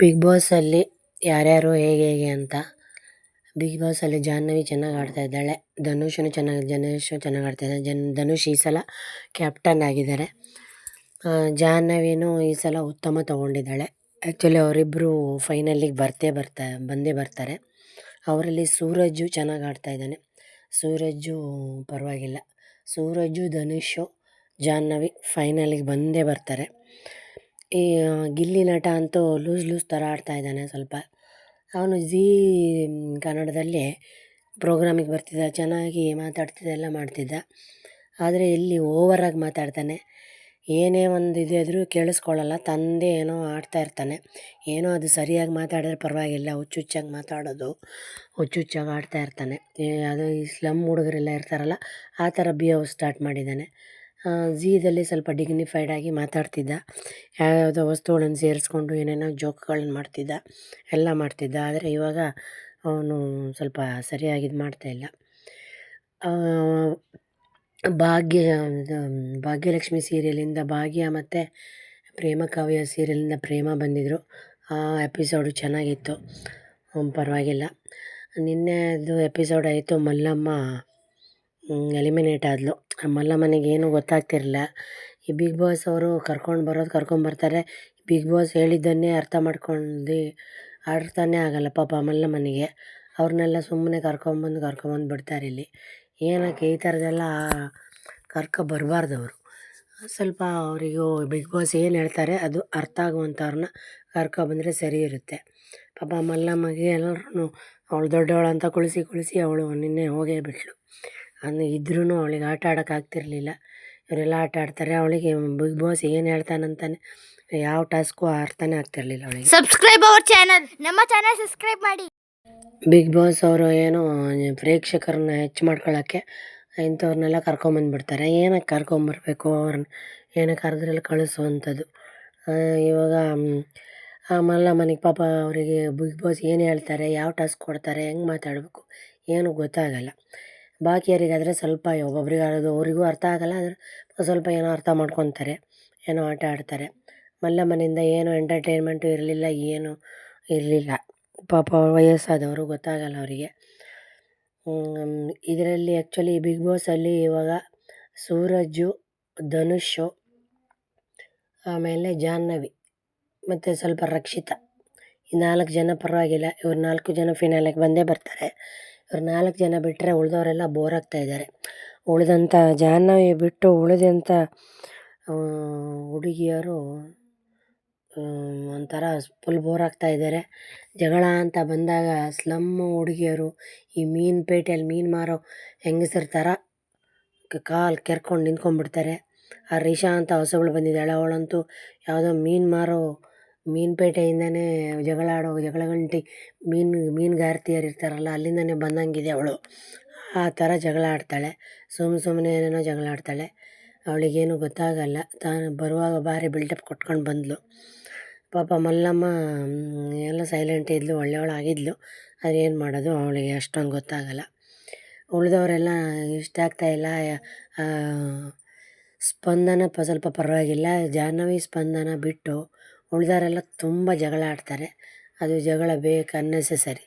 Big ಬಾಸಲ್ಲಿ ಯಾರ್ಯಾರು ಹೇಗೆ ಹೇಗೆ ಅಂತ. ಬಿಗ್ ಬಾಸಲ್ಲಿ ಜಾಹ್ನವಿ ಚೆನ್ನಾಗಿ ಆಡ್ತಾ ಇದ್ದಾಳೆ. ಧನುಷ್ ಚೆನ್ನಾಗಿ ಆಡ್ತಾ ಇದ್ದಾನೆ. ಧನುಷ್ ಈ ಸಲ ಕ್ಯಾಪ್ಟನ್ ಆಗಿದ್ದಾರೆ. ಜಾಹ್ನವಿನೂ ಈ ಸಲ ಉತ್ತಮ ತೊಗೊಂಡಿದ್ದಾಳೆ. ಆ್ಯಕ್ಚುಲಿ ಅವರಿಬ್ಬರು ಫೈನಲಿಗೆ ಬಂದೇ ಬರ್ತಾರೆ. ಅವರಲ್ಲಿ ಸೂರಜು ಚೆನ್ನಾಗಿ ಆಡ್ತಾ ಇದ್ದಾನೆ. ಸೂರಜು ಪರವಾಗಿಲ್ಲ. ಸೂರಜು, ಧನುಷು, ಜಾಹ್ನವಿ ಫೈನಲಿಗೆ ಬಂದೇ ಬರ್ತಾರೆ. ಈ ಗಿಲ್ಲಿ ನಟ ಅಂತೂ ಲೂಸ್ ಥರ ಆಡ್ತಾ ಇದ್ದಾನೆ ಸ್ವಲ್ಪ. ಅವನು ಝೀ ಕನ್ನಡದಲ್ಲಿ ಪ್ರೋಗ್ರಾಮಿಗೆ ಬರ್ತಿದ್ದ, ಚೆನ್ನಾಗಿ ಮಾತಾಡ್ತಿದ್ದ, ಎಲ್ಲ ಮಾಡ್ತಿದ್ದ. ಆದರೆ ಇಲ್ಲಿ ಓವರಾಗಿ ಮಾತಾಡ್ತಾನೆ. ಏನೇ ಒಂದು ಇದಾದರೂ ಕೇಳಿಸ್ಕೊಳ್ಳಲ್ಲ. ತಂದೆ ಏನೋ ಆಡ್ತಾ ಇರ್ತಾನೆ. ಏನೋ ಅದು ಸರಿಯಾಗಿ ಮಾತಾಡಿದ್ರೆ ಪರವಾಗಿಲ್ಲ, ಹುಚ್ಚುಚ್ಚಾಗಿ ಮಾತಾಡೋದು, ಹುಚ್ಚುಚ್ಚಾಗಿ ಆಡ್ತಾ ಇರ್ತಾನೆ. ಅದು ಈ ಸ್ಲಮ್ ಹುಡುಗರೆಲ್ಲ ಇರ್ತಾರಲ್ಲ, ಆ ಥರ ಬಿಹೇವ್ ಸ್ಟಾರ್ಟ್ ಮಾಡಿದ್ದಾನೆ. ಝೀದಲ್ಲಿ ಸ್ವಲ್ಪ ಡಿಗ್ನಿಫೈಡ್ ಆಗಿ ಮಾತಾಡ್ತಿದ್ದ. ಯಾವುದೋ ವಸ್ತುಗಳನ್ನು ಸೇರಿಸ್ಕೊಂಡು ಏನೇನೋ ಜೋಕ್ಗಳನ್ನು ಮಾಡ್ತಿದ್ದ, ಎಲ್ಲ ಮಾಡ್ತಿದ್ದ. ಆದರೆ ಇವಾಗ ಅವನು ಸ್ವಲ್ಪ ಸರಿಯಾಗಿ ಇದು ಮಾಡ್ತಾಯಿಲ್ಲ. ಭಾಗ್ಯಲಕ್ಷ್ಮಿ ಸೀರಿಯಲಿಂದ ಭಾಗ್ಯ ಮತ್ತು ಪ್ರೇಮ ಕಾವ್ಯ ಸೀರಿಯಲಿಂದ ಪ್ರೇಮ ಬಂದಿದ್ದರು. ಆ ಎಪಿಸೋಡು ಚೆನ್ನಾಗಿತ್ತು, ಪರವಾಗಿಲ್ಲ. ನಿನ್ನೆದು ಎಪಿಸೋಡ್ ಆಯಿತು, ಮಲ್ಲಮ್ಮ ಎಲಿಮಿನೇಟ್ ಆದಳು. ಮಲ್ಲಮ್ಮನಿಗೆ ಏನೂ ಗೊತ್ತಾಗ್ತಿರಲಿಲ್ಲ. ಈ ಬಿಗ್ ಬಾಸ್ ಅವರು ಕರ್ಕೊಂಬರ್ತಾರೆ. ಬಿಗ್ ಬಾಸ್ ಹೇಳಿದ್ದನ್ನೇ ಅರ್ಥ ಮಾಡ್ಕೊಂಡು ಅರ್ಥನೇ ಆಗಲ್ಲ ಪಾಪ ಮಲ್ಲಮ್ಮನಿಗೆ. ಅವ್ರನ್ನೆಲ್ಲ ಸುಮ್ಮನೆ ಕರ್ಕೊಂಬಂದು ಬಿಡ್ತಾರೆ ಇಲ್ಲಿ. ಏನಕ್ಕೆ ಈ ಥರದ್ದೆಲ್ಲ ಬರಬಾರ್ದು ಅವರು. ಸ್ವಲ್ಪ ಅವರಿಗೂ ಬಿಗ್ ಬಾಸ್ ಏನು ಹೇಳ್ತಾರೆ ಅದು ಅರ್ಥ ಆಗುವಂಥವ್ರನ್ನ ಕರ್ಕೊಬಂದರೆ ಸರಿ ಇರುತ್ತೆ. ಪಾಪ ಮಲ್ಲಮ್ಮಗೆ ಎಲ್ಲರೂ ಅವಳು ದೊಡ್ಡವಳು ಅಂತ ಕುಳಿಸಿ ಅವಳು ನಿನ್ನೆ ಹೋಗೇ ಬಿಟ್ಳು. ಇದ್ರೂ ಅವಳಿಗೆ ಆಟ ಆಡೋಕ್ಕಾಗ್ತಿರ್ಲಿಲ್ಲ. ಇವರೆಲ್ಲ ಆಟ ಆಡ್ತಾರೆ, ಅವಳಿಗೆ ಬಿಗ್ ಬಾಸ್ ಏನು ಹೇಳ್ತಾನಂತಾನೆ ಯಾವ ಟಾಸ್ಕು ಅರ್ಥನೇ ಆಗ್ತಿರ್ಲಿಲ್ಲ ಅವಳಿಗೆ. ಸಬ್ಸ್ಕ್ರೈಬ್ ಅವರ್ ಚಾನಲ್, ನಮ್ಮ ಚಾನಲ್ ಸಬ್ಸ್ಕ್ರೈಬ್ ಮಾಡಿ. ಬಿಗ್ ಬಾಸ್ ಅವರು ಏನೋ ಪ್ರೇಕ್ಷಕರನ್ನ ಹೆಚ್ಚು ಮಾಡ್ಕೊಳ್ಳೋಕ್ಕೆ ಇಂಥವ್ರನ್ನೆಲ್ಲ ಕರ್ಕೊಂಬಂದುಬಿಡ್ತಾರೆ. ಏನಕ್ಕೆ ಕರ್ಕೊಂಬರ್ಬೇಕು ಅವ್ರನ್ನ? ಏನಕ್ಕೆ ಕರೆದ್ರಲ್ಲಿ ಕಳಿಸುವಂಥದ್ದು. ಇವಾಗ ಮಲ್ಲಮ್ಮನಿಗೆ ಪಾಪ ಅವರಿಗೆ ಬಿಗ್ ಬಾಸ್ ಏನು ಹೇಳ್ತಾರೆ, ಯಾವ ಟಾಸ್ಕ್ ಕೊಡ್ತಾರೆ, ಹೆಂಗೆ ಮಾತಾಡಬೇಕು ಏನೂ ಗೊತ್ತಾಗಲ್ಲ. ಬಾಕಿಯವರಿಗಾದರೆ ಸ್ವಲ್ಪ ಒಬ್ಬೊಬ್ರಿಗೆ ಅವರಿಗೂ ಅರ್ಥ ಆಗಲ್ಲ. ಆದರೆ ಸ್ವಲ್ಪ ಏನೋ ಅರ್ಥ ಮಾಡ್ಕೊತಾರೆ, ಏನೋ ಆಟ ಆಡ್ತಾರೆ. ಮಲ್ಲಮ್ಮನಿಂದ ಏನೂ ಎಂಟರ್ಟೈನ್ಮೆಂಟು ಇರಲಿಲ್ಲ, ಏನೂ ಇರಲಿಲ್ಲ. ಪಾಪ ವಯಸ್ಸಾದವರು, ಗೊತ್ತಾಗಲ್ಲ ಅವರಿಗೆ. ಇದರಲ್ಲಿ ಆ್ಯಕ್ಚುಲಿ ಬಿಗ್ ಬಾಸಲ್ಲಿ ಇವಾಗ ಸೂರಜು, ಧನುಷು, ಆಮೇಲೆ ಜಾಹ್ನವಿ ಮತ್ತು ಸ್ವಲ್ಪ ರಕ್ಷಿತಾ, ಈ 4 ಜನ ಪರವಾಗಿಲ್ಲ. ಇವ್ರು 4 ಜನ ಫಿನಾಲೆಗೆ ಬಂದೇ ಬರ್ತಾರೆ. ಇವ್ರು 4 ಜನ ಬಿಟ್ಟರೆ ಉಳಿದವರೆಲ್ಲ ಬೋರ್ ಆಗ್ತಾಯಿದ್ದಾರೆ. ಉಳಿದಂಥ ಜಾಹ್ನವಿ ಬಿಟ್ಟು ಉಳಿದಂಥ ಹುಡುಗಿಯರು ಒಂಥರ ಫುಲ್ ಬೋರ್ ಆಗ್ತಾಯಿದ್ದಾರೆ. ಜಗಳ ಅಂತ ಬಂದಾಗ ಸ್ಲಮ್ಮು ಹುಡುಗಿಯರು ಈ ಪೇಟೆಯಲ್ಲಿ ಮೀನು ಮಾರೋ ಹೆಂಗಸರ ಥರ ಕಾಲು ಕೆರ್ಕೊಂಡು ನಿಂತ್ಕೊಂಡ್ಬಿಡ್ತಾರೆ. ಆ ರಿಷಾ ಅಂತ ಹೊಸಬಳು ಬಂದಿದ್ದಾಳೆ, ಅವಳಂತೂ ಯಾವುದೋ ಮೀನುಪೇಟೆಯಿಂದನೇ ಜಗಳ ಗಂಟಿ ಮೀನುಗಾರ್ತಿಯರು ಇರ್ತಾರಲ್ಲ, ಅಲ್ಲಿಂದನೇ ಬಂದಂಗಿದೆ ಅವಳು. ಆ ಥರ ಜಗಳ ಆಡ್ತಾಳೆ, ಸುಮ್ಮನೆ ಏನೇನೋ ಜಗಳ ಆಡ್ತಾಳೆ. ಅವಳಿಗೇನು ಗೊತ್ತಾಗಲ್ಲ. ತಾನು ಬರುವಾಗ ಭಾರಿ ಬಿಲ್ಡಪ್ ಕೊಟ್ಕೊಂಡು ಬಂದಳು. ಪಾಪ ಮಲ್ಲಮ್ಮ ಎಲ್ಲ ಸೈಲೆಂಟ್ ಇದ್ಲು, ಒಳ್ಳೆಯವಳಾಗಿದ್ಲು. ಆದರೆ ಏನು ಮಾಡೋದು, ಅವಳಿಗೆ ಅಷ್ಟೊಂದು ಗೊತ್ತಾಗಲ್ಲ. ಉಳಿದವರೆಲ್ಲ ಇಷ್ಟ ಆಗ್ತಾಯಿಲ್ಲ. ಸ್ಪಂದನ ಸ್ವಲ್ಪ ಪರವಾಗಿಲ್ಲ. ಜಾಹ್ನವಿ, ಸ್ಪಂದನ ಬಿಟ್ಟು ಉಳಿದವರೆಲ್ಲ ತುಂಬ ಜಗಳ ಆಡ್ತಾರೆ. ಅದು ಜಗಳ ಅನ್ನೆಸೆಸರಿ.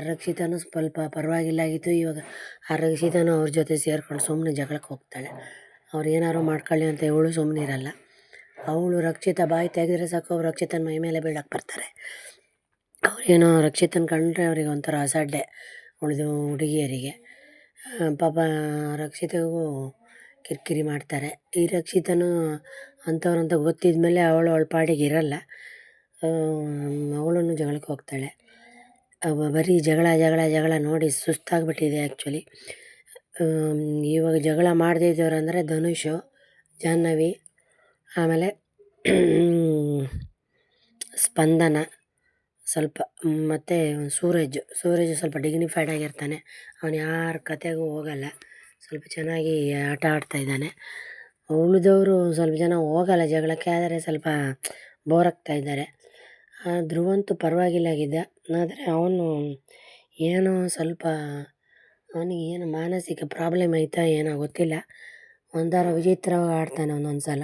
ರಕ್ಷಿತಾನೂ ಸ್ವಲ್ಪ ಪರವಾಗಿಲ್ಲ ಆಗಿತ್ತು. ಇವಾಗ ರಕ್ಷಿತಾನೂ ಅವ್ರ ಜೊತೆ ಸೇರ್ಕೊಂಡು ಸುಮ್ಮನೆ ಜಗಳಕ್ಕೆ ಹೋಗ್ತಾಳೆ. ಅವ್ರು ಏನಾದ್ರು ಮಾಡ್ಕೊಳ್ಳಿ ಅಂತ ಇವಳು ಸುಮ್ಮನೆ ಇರಲ್ಲ. ಅವಳು ರಕ್ಷಿತಾ ಬಾಯಿ ತೆಗೆದ್ರೆ ಸಾಕು, ಅವ್ರು ರಕ್ಷಿತನ ಮೈ ಮೇಲೆ ಬೀಳಕ್ಕೆ ಬರ್ತಾರೆ. ಅವ್ರೇನೋ ರಕ್ಷಿತನ ಕಂಡ್ರೆ ಅವ್ರಿಗೆ ಒಂಥರ ಅಸಡ್ಡೆ ಉಳಿದು ಹುಡುಗಿಯರಿಗೆ. ಪಾಪ ರಕ್ಷಿತಗೂ ಕಿರಿಕಿರಿ ಮಾಡ್ತಾರೆ. ಈ ರಕ್ಷಿತನೂ ಅಂಥವ್ರಂತ ಗೊತ್ತಿದ್ದ ಮೇಲೆ ಅವಳ ಪಾಡಿಗೆ ಇರಲ್ಲ. ಅವಳನ್ನು ಜಗಳಕ್ಕೆ ಹೋಗ್ತಾಳೆ. ಬರೀ ಜಗಳ ನೋಡಿ ಸುಸ್ತಾಗಿಬಿಟ್ಟಿದೆ ಆ್ಯಕ್ಚುಲಿ. ಇವಾಗ ಜಗಳ ಮಾಡದೇ ಇದ್ದವ್ರು ಅಂದರೆ ಧನುಷು, ಜಾಹ್ನವಿ, ಆಮೇಲೆ ಸ್ಪಂದನ ಸ್ವಲ್ಪ, ಮತ್ತು ಸೂರಜ್ ಸ್ವಲ್ಪ ಡಿಗ್ನಿಫೈಡ್ ಆಗಿರ್ತಾನೆ. ಅವನು ಯಾರ ಕತೆಗೂ ಹೋಗಲ್ಲ, ಸ್ವಲ್ಪ ಚೆನ್ನಾಗಿ ಆಟ ಆಡ್ತಾಯಿದ್ದಾನೆ. ಉಳಿದವರು ಸ್ವಲ್ಪ ಜನ ಹೋಗಲ್ಲ ಜಗಳಕ್ಕೆ, ಆದರೆ ಸ್ವಲ್ಪ ಬೋರ್ ಆಗ್ತಾಯಿದ್ದಾರೆ. ಧ್ರುವಂತೂ ಪರವಾಗಿಲ್ಲಾಗಿದ್ದ, ಆದರೆ ಅವನು ಏನೋ ಸ್ವಲ್ಪ ಅವನಿಗೆ ಏನು ಮಾನಸಿಕ ಪ್ರಾಬ್ಲಮ್ ಐತಾ ಏನೋ ಗೊತ್ತಿಲ್ಲ. ಒಂಥರ ವಿಚಿತ್ರವಾಗಿ ಆಡ್ತಾನೆ ಒಂದೊಂದು ಸಲ.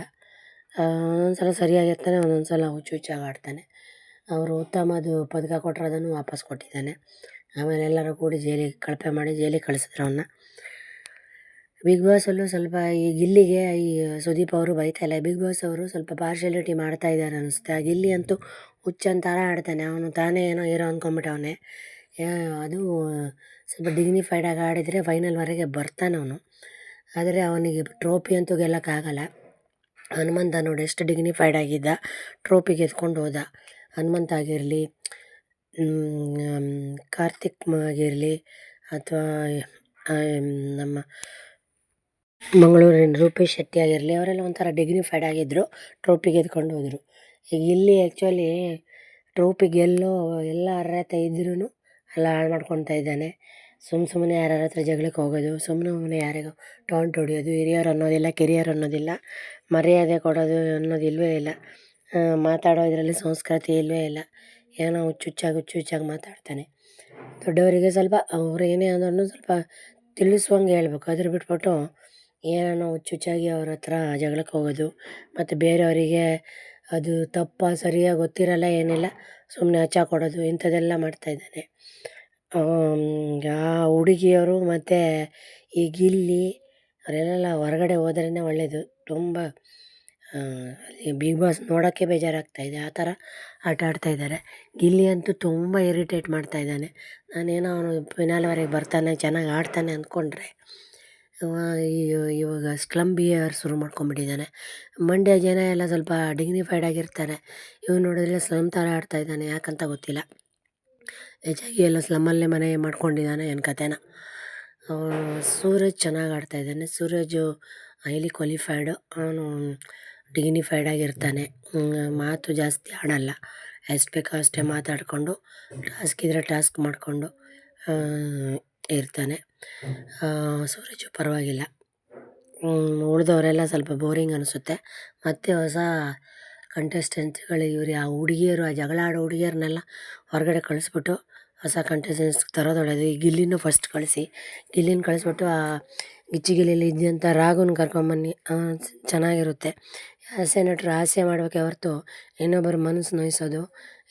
ಒಂದೊಂದು ಸಲ ಸರಿಯಾಗಿರ್ತಾನೆ, ಒಂದೊಂದು ಸಲ ಹುಚ್ಚಾಗಿ ಆಡ್ತಾನೆ. ಅವರು ಉತ್ತಮದು ಪದಕ ಕೊಟ್ಟರು, ಅದನ್ನು ವಾಪಸ್ ಕೊಟ್ಟಿದ್ದಾನೆ. ಆಮೇಲೆ ಎಲ್ಲರೂ ಕೂಡಿ ಜೈಲಿಗೆ ಕಳಪೆ ಮಾಡಿ ಜೈಲಿಗೆ ಕಳಿಸಿದ್ರು ಅವನ್ನ. ಬಿಗ್ ಬಾಸಲ್ಲೂ ಸ್ವಲ್ಪ ಈ ಗಿಲ್ಲಿಗೆ ಈ ಸುದೀಪ್ ಅವರು ಬೈತಾಯಿಲ್ಲ. ಬಿಗ್ ಬಾಸ್ ಅವರು ಸ್ವಲ್ಪ ಪಾರ್ಶಿಯಾಲಿಟಿ ಮಾಡ್ತಾ ಇದ್ದಾರೆ ಅನ್ನಿಸುತ್ತೆ. ಆ ಗಿಲ್ಲಿ ಅಂತೂ ಹುಚ್ಚನ್ ಥರ ಆಡ್ತಾನೆ. ಅವನು ತಾನೇ ಏನೋ ಹೀರೋ ಅಂದ್ಕೊಂಬಿಟ್ಟವನೆ. ಅದು ಸ್ವಲ್ಪ ಡಿಗ್ನಿಫೈಡಾಗಿ ಆಡಿದರೆ ಫೈನಲ್ವರೆಗೆ ಬರ್ತಾನೆ ಅವನು. ಆದರೆ ಅವನಿಗೆ ಟ್ರೋಫಿ ಅಂತೂ ಗೆಲ್ಲಕ್ಕಾಗಲ್ಲ. ಹನುಮಂತ ನೋಡಿ ಎಷ್ಟು ಡಿಗ್ನಿಫೈಡ್ ಆಗಿದ್ದ, ಟ್ರೋಫಿ ಗೆದ್ಕೊಂಡು ಹೋದ. ಹನುಮಂತ ಆಗಿರಲಿ, ಕಾರ್ತಿಕ್ ಆಗಿರಲಿ, ಅಥವಾ ನಮ್ಮ ಮಂಗಳೂರಿನ ರೂಪೇಶ್ ಶೆಟ್ಟಿ ಆಗಿರಲಿ, ಅವರೆಲ್ಲ ಒಂಥರ ಡಿಗ್ನಿಫೈಡ್ ಆಗಿದ್ದರು, ಟ್ರೋಫಿ ಗೆದ್ಕೊಂಡು ಹೋದರು. ಈಗ ಇಲ್ಲಿ ಆ್ಯಕ್ಚುಲಿ ಟ್ರೋಫಿ ಗೆಲ್ಲೋ ಎಲ್ಲ ಅರ್ಹತೆ ಇದ್ರೂ ಎಲ್ಲ ಹಾಳು ಮಾಡ್ಕೊತಾ ಇದ್ದಾನೆ. ಸುಮ್ಮನೆ ಯಾರ್ಯಾರ ಹತ್ರ ಜಗಳಕ್ಕೆ ಹೋಗೋದು, ಸುಮ್ಮನೆ ಯಾರಿಗೋ ಟಾಂಟ್ ಹೊಡಿಯೋದು, ಹಿರಿಯರು ಅನ್ನೋದಿಲ್ಲ, ಕಿರಿಯರು ಅನ್ನೋದಿಲ್ಲ, ಮರ್ಯಾದೆ ಕೊಡೋದು ಅನ್ನೋದು ಇಲ್ಲವೇ ಇಲ್ಲ. ಮಾತಾಡೋ ಇದರಲ್ಲಿ ಸಂಸ್ಕೃತಿ ಇಲ್ಲವೇ ಇಲ್ಲ. ಏನೋ ಹುಚ್ಚುಚ್ಚಾಗಿ ಮಾತಾಡ್ತಾನೆ. ದೊಡ್ಡವರಿಗೆ ಸ್ವಲ್ಪ ಅವ್ರು ಏನೇ ಅಂದ್ರೂ ಸ್ವಲ್ಪ ತಿಳಿಸುವಂಗೆ ಹೇಳ್ಬೇಕು. ಅದ್ರ ಬಿಟ್ಬಿಟ್ಟು ಏನೇನೋ ಹುಚ್ಚುಚ್ಚಾಗಿ ಅವ್ರ ಹತ್ರ ಜಗಳಕ್ಕೆ ಹೋಗೋದು, ಮತ್ತು ಬೇರೆಯವರಿಗೆ ಅದು ತಪ್ಪಾ ಸರಿಯಾ ಗೊತ್ತಿರಲ್ಲ, ಏನಿಲ್ಲ, ಸುಮ್ಮನೆ ಹಚ್ಚ ಕೊಡೋದು, ಇಂಥದ್ದೆಲ್ಲ ಮಾಡ್ತಾಯಿದ್ದಾನೆ. ಆ ಹುಡುಗಿಯರು ಮತ್ತು ಈ ಗಿಲ್ಲಿ ಅವರೆಲ್ಲ ಹೊರಗಡೆ ಹೋದ್ರೇ ಒಳ್ಳೆಯದು. ತುಂಬ ಅಲ್ಲಿ ಬಿಗ್ ಬಾಸ್ ನೋಡೋಕ್ಕೆ ಬೇಜಾರಾಗ್ತಾಯಿದೆ, ಆ ಥರ ಆಟ ಆಡ್ತಾಯಿದ್ದಾರೆ. ಗಿಲ್ಲಿ ಅಂತೂ ತುಂಬ ಇರಿಟೇಟ್ ಮಾಡ್ತಾಯಿದ್ದಾನೆ. ನಾನೇನೋ ಅವನು ಫಿನಾಲ್ವರೆಗೆ ಬರ್ತಾನೆ, ಚೆನ್ನಾಗಿ ಆಡ್ತಾನೆ ಅಂದ್ಕೊಂಡ್ರೆ ಇವಾಗ ಸ್ಲಮ್ ಬಿಹೇವಿಯರ್ ಶುರು ಮಾಡ್ಕೊಂಬಿಟ್ಟಿದ್ದಾನೆ. ಮಂಡ್ಯ ಜನ ಎಲ್ಲ ಸ್ವಲ್ಪ ಡಿಗ್ನಿಫೈಡ್ ಆಗಿರ್ತಾರೆ. ಇವ್ನು ನೋಡಿದ್ರೆ ಸ್ಲಮ್ ಥರ ಆಡ್ತಾಯಿದ್ದಾನೆ, ಯಾಕಂತ ಗೊತ್ತಿಲ್ಲ. ಹೆಚ್ಚಾಗಿ ಎಲ್ಲ ಸ್ಲಮ್ಮಲ್ಲೇ ಮನೆ ಮಾಡ್ಕೊಂಡಿದ್ದಾನೆ ಏನು ಕತೆನ. ಸೂರಜ್ ಚೆನ್ನಾಗಿ ಆಡ್ತಾಯಿದ್ದಾನೆ. Suraj highly qualified. ಅವನು ಡಿಗ್ನಿಫೈಡ್ ಆಗಿರ್ತಾನೆ. ಮಾತು ಜಾಸ್ತಿ ಆಡಲ್ಲ, ಎಷ್ಟು ಬೇಕೋ ಅಷ್ಟೇ ಮಾತಾಡಿಕೊಂಡು, ಟಾಸ್ಕ್ ಇದ್ದರೆ ಟಾಸ್ಕ್ ಮಾಡಿಕೊಂಡು ಇರ್ತಾನೆ. ಸೂರಜ್ ಪರವಾಗಿಲ್ಲ. ಉಳಿದವರೆಲ್ಲ ಸ್ವಲ್ಪ ಬೋರಿಂಗ್ ಅನಿಸುತ್ತೆ. ಮತ್ತು ಹೊಸ ಕಂಟೆಸ್ಟೆಂಟ್ಗಳು ಇವರು ಆ ಹುಡುಗಿಯರು, ಆ ಜಗಳ ಆಡೋ ಹುಡುಗಿಯರನ್ನೆಲ್ಲ ಹೊರಗಡೆ ಕಳಿಸ್ಬಿಟ್ಟು ಹೊಸ ಕಂಟೆಸ್ಟೆಂಟ್ಸ್ ತರೋದು ಒಳ್ಳೆಯದು. ಈ ಗಿಲ್ಲಿನೂ ಫಸ್ಟ್ ಗಿಲ್ಲಿನ ಕಳಿಸ್ಬಿಟ್ಟು ಆ ಗಿಚ್ಚಿ ಗಿಲ್ಲಿಲಿ ಇದ್ದಂಥ ರಾಘುನ ಕರ್ಕೊಂಬನ್ನಿ, ಚೆನ್ನಾಗಿರುತ್ತೆ. ಹಾಸ್ಯ ನಟರು ಹಾಸ್ಯ ಮಾಡಬೇಕೇ ಹೊರತು ಇನ್ನೊಬ್ಬರ ಮನಸ್ಸು ನೋಯಿಸೋದು,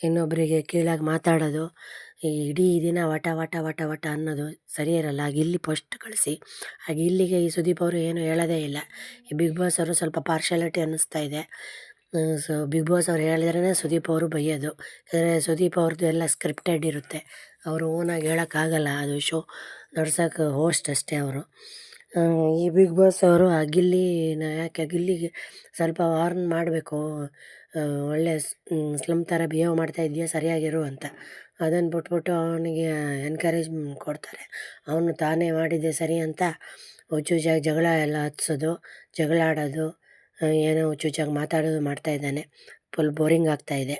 ಇನ್ನೊಬ್ಬರಿಗೆ ಕೀಳಾಗಿ ಮಾತಾಡೋದು, ಈ ಇಡೀ ದಿನ ವಟ ಅನ್ನೋದು ಸರಿ ಇರಲ್ಲ. ಆ ಗಿಲ್ಲಿ ಫಸ್ಟ್ ಕಳಿಸಿ. ಆ ಗಿಲ್ಲಿಗೆ ಈ ಸುದೀಪ್ ಅವರು ಏನೂ ಹೇಳೋದೇ ಇಲ್ಲ. ಈ ಬಿಗ್ ಬಾಸ್ ಅವರು ಸ್ವಲ್ಪ ಪಾರ್ಶಾಲಿಟಿ ಅನ್ನಿಸ್ತಾ ಇದೆ. ಬಿಗ್ ಬಾಸ್ ಅವ್ರು ಹೇಳಿದ್ರೇ ಸುದೀಪ್ ಅವರು ಬೈಯೋದು. ಯಾಕಂದರೆ ಸುದೀಪ್ ಅವ್ರದ್ದು ಎಲ್ಲ ಸ್ಕ್ರಿಪ್ಟೆಡ್ ಇರುತ್ತೆ. ಅವರು ಓನಾಗಿ ಹೇಳೋಕ್ಕಾಗಲ್ಲ, ಅದು ಶೋ ನಡ್ಸೋಕ್ಕೆ ಹೋಸ್ಟ್ ಅಷ್ಟೇ ಅವರು. ಈ ಬಿಗ್ ಬಾಸ್ ಅವರು ಆ ಗಿಲ್ಲಿನ ಯಾಕೆ ಗಿಲ್ಲಿಗೆ ಸ್ವಲ್ಪ ವಾರ್ನ್ ಮಾಡಬೇಕು, ಒಳ್ಳೆ ಸ್ಲಮ್ ಥರ ಬಿಹೇವ್ ಮಾಡ್ತಾ ಇದೆಯಾ, ಸರಿಯಾಗಿರು ಅಂತ. ಅದನ್ನು ಬಿಟ್ಬಿಟ್ಟು ಅವನಿಗೆ ಎನ್ಕರೇಜ್ ಕೊಡ್ತಾರೆ. ಅವನು ತಾನೇ ಮಾಡಿದ್ದೆ ಸರಿ ಅಂತ ಹುಚ್ಚುಚ್ಚಾಗಿ ಜಗಳ ಎಲ್ಲ ಹತ್ಸೋದು, ಜಗಳ ಆಡೋದು, ಏನೋ ಹುಚ್ಚುಚ್ಚಾಗಿ ಮಾತಾಡೋದು ಮಾಡ್ತಾಯಿದ್ದಾನೆ. ಫುಲ್ ಬೋರಿಂಗ್ ಆಗ್ತಾಯಿದೆ.